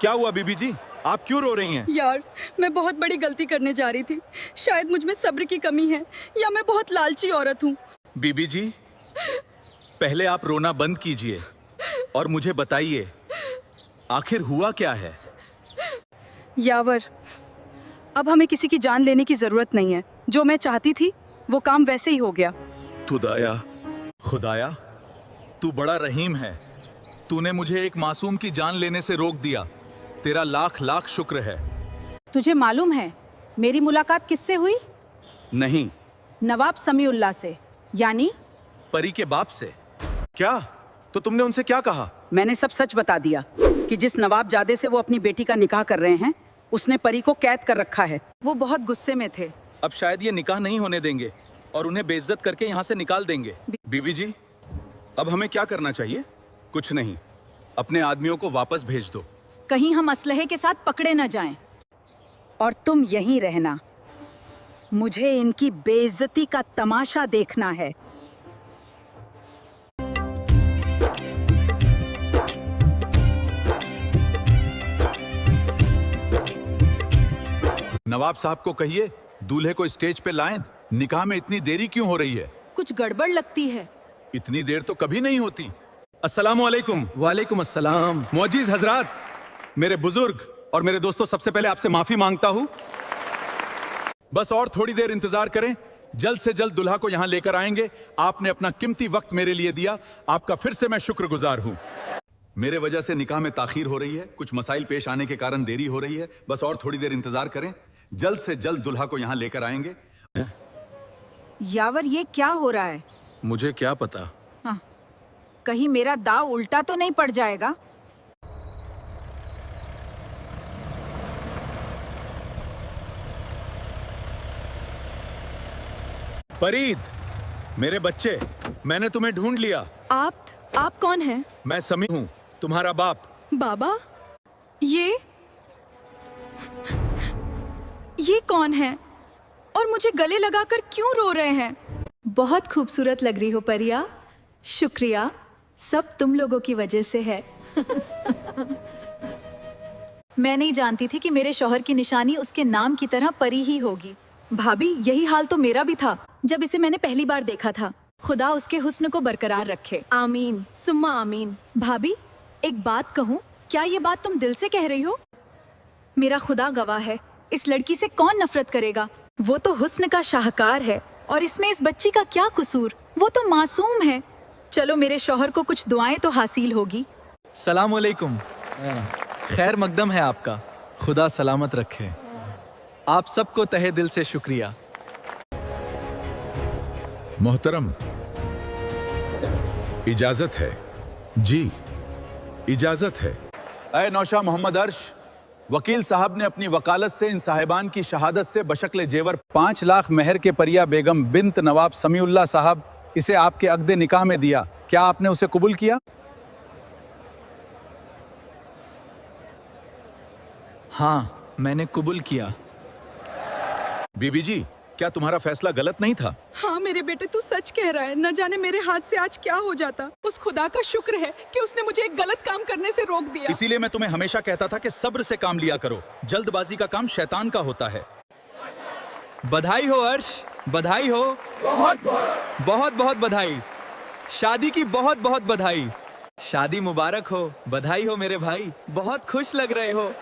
क्या हुआ बीबी जी, आप क्यों रो रही हैं? यार, मैं बहुत बड़ी गलती करने जा रही थी। शायद मुझ में सब्र की कमी है या मैं बहुत लालची औरत हूँ। बीबी जी, पहले आप रोना बंद कीजिए और मुझे बताइए आखिर हुआ क्या है? यावर, अब हमें किसी की जान लेने की जरूरत नहीं है। जो मैं चाहती थी वो काम वैसे ही हो गया। खुदाया, तू बड़ा रहीम है। तूने मुझे एक मासूम की जान लेने से रोक दिया। तेरा लाख लाख शुक्र है। तुझे मालूम है मेरी मुलाकात किससे हुई? नहीं। नवाब समीउल्लाह से, यानी परी के बाप से? क्या? तो तुमने उनसे क्या कहा? मैंने सब सच बता दिया कि जिस नवाबजादे से वो अपनी बेटी का निकाह कर रहे हैं उसने परी को कैद कर रखा है। वो बहुत गुस्से में थे। अब शायद ये निकाह नहीं होने देंगे और उन्हें बेइज्जत करके यहाँ से निकाल देंगे। बीवी जी, अब हमें क्या करना चाहिए? कुछ नहीं, अपने आदमियों को वापस भेज दो। कहीं हम असलहे के साथ पकड़े न जाएं। और तुम यहीं रहना। मुझे इनकी बेइज्जती का तमाशा देखना है। नवाब साहब को कहिए दूल्हे को स्टेज पे लाएं। निकाह में इतनी देरी क्यों हो रही है? कुछ गड़बड़ लगती है। इतनी देर तो कभी नहीं होती। अस्सलामुअलैकुम। वालेकुम अस्सलाम। मौजीज हजरात, मेरे बुजुर्ग और मेरे दोस्तों, सबसे पहले आपसे माफी मांगता हूँ। बस और थोड़ी देर इंतजार करें, जल्द से जल्द दुल्हा को यहाँ लेकर आएंगे। आपने अपना कीमती वक्त मेरे लिए दिया, आपका फिर से मैं शुक्रगुजार हूँ। मेरे वजह से निकाह में ताखीर हो रही है, कुछ मसाइल पेश आने के कारण देरी हो रही है। बस और थोड़ी देर इंतजार करें, जल्द से जल्द दुल्हा को यहाँ लेकर आएंगे। यावर, ये क्या हो रहा है? मुझे क्या पता। हाँ, कहीं मेरा दाव उल्टा तो नहीं पड़ जाएगा? फरीद, मेरे बच्चे, मैंने तुम्हें ढूंढ लिया। आप कौन हैं? मैं समी हूँ, तुम्हारा बाप। बाबा? ये कौन है और मुझे गले लगाकर क्यों रो रहे हैं? बहुत खूबसूरत लग रही हो परिया। शुक्रिया, सब तुम लोगों की वजह से है। मैं नहीं जानती थी कि मेरे शौहर की निशानी उसके नाम की तरह परी ही होगी। भाभी, यही हाल तो मेरा भी था जब इसे मैंने पहली बार देखा था। खुदा उसके हुस्न को बरकरार रखे। आमीन सुम्मा आमीन। भाभी, एक बात कहूँ, क्या ये बात तुम दिल से कह रही हो? मेरा खुदा गवाह है, इस लड़की से कौन नफरत करेगा? वो तो हुस्न का शाहकार है और इसमें इस बच्ची का क्या कसूर? वो तो मासूम है। चलो, मेरे शौहर को कुछ दुआएं तो हासिल होगी। सलाम अलैकुम। खैर मकदम है आपका, खुदा सलामत रखे। आप सबको तहे दिल से शुक्रिया। मोहतरम, इजाजत है? जी, इजाजत है। ऐ नौशा मोहम्मद अर्श, वकील साहब ने अपनी वकालत से इन साहिबान की शहादत से बशक्ल जेवर 5 लाख मेहर के परिया बेगम बिन्त नवाब समीउल्लाह साहब इसे आपके अक़्दे निकाह में दिया। क्या आपने उसे कबूल किया? हाँ, मैंने कबूल किया। बीबी जी, क्या तुम्हारा फैसला गलत नहीं था? हाँ मेरे बेटे, तू सच कह रहा है। न जाने मेरे हाथ से आज क्या हो जाता। उस खुदा का शुक्र है कि उसने मुझे एक गलत काम करने से रोक दिया। इसीलिए मैं तुम्हें हमेशा कहता था कि सब्र से काम लिया करो। जल्दबाजी का काम शैतान का होता है। बधाई हो अर्श, बधाई हो। बहुत बहुत बधाई। शादी की बहुत बहुत बधाई। शादी मुबारक हो। बधाई हो मेरे भाई, बहुत खुश लग रहे हो।